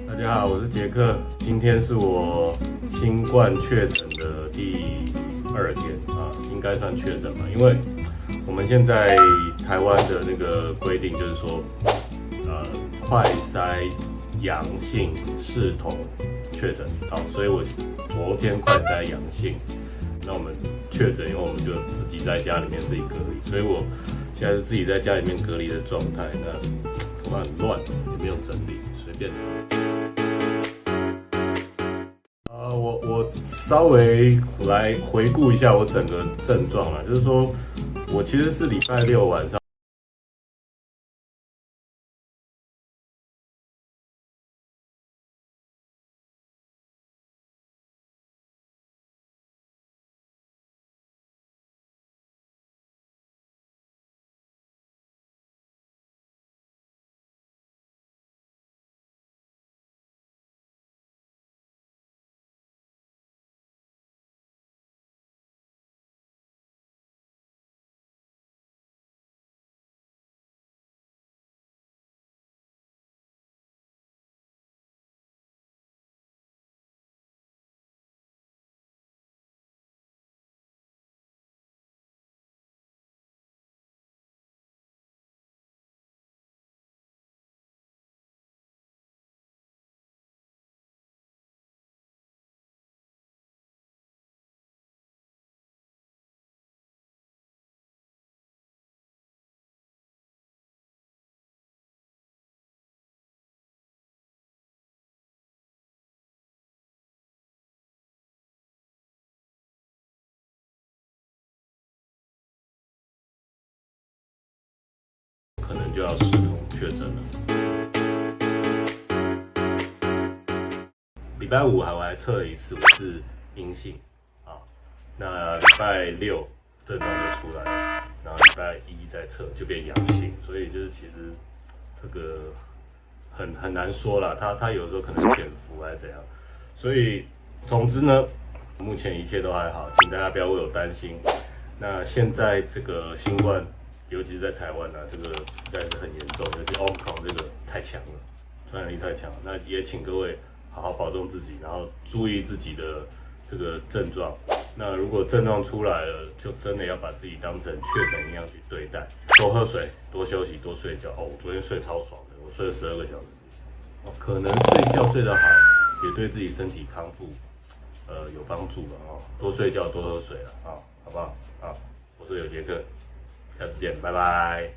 大家好，我是杰克。今天是我新冠确诊的第2天啊，应该算确诊吧，因为我们现在台湾的那个规定就是说，快筛阳性视同确诊，好，所以我昨天快筛阳性，那我们确诊以后，我们就自己在家里面自己隔离，所以我现在是自己在家里面隔离的状态，那头发很乱，也没有整理，随便。我稍微来回顾一下我整个症状啊，就是说我其实是礼拜6晚上。可能就要视同确诊了。礼拜5我还测了一次，我是阴性啊。那礼拜6症状就出来了，然后礼拜1再测就变阳性，所以就是其实这个很难说啦，他有时候可能潜伏还是怎样。所以总之呢，目前一切都还好，请大家不要为我担心。那现在这个新冠，尤其是在台湾啊，这个实在是很严重，尤其 Omicron 这个太强了，传染力太强了。那也请各位好好保重自己，然后注意自己的这个症状。那如果症状出来了，就真的要把自己当成确诊一样去对待，多喝水，多休息，多睡觉。哦，我昨天睡超爽的，我睡了12个小时。哦，可能睡觉睡得好，也对自己身体康复有帮助了哦。多睡觉，多喝水了啊，好不好？好，我是有杰克，下次见，拜拜。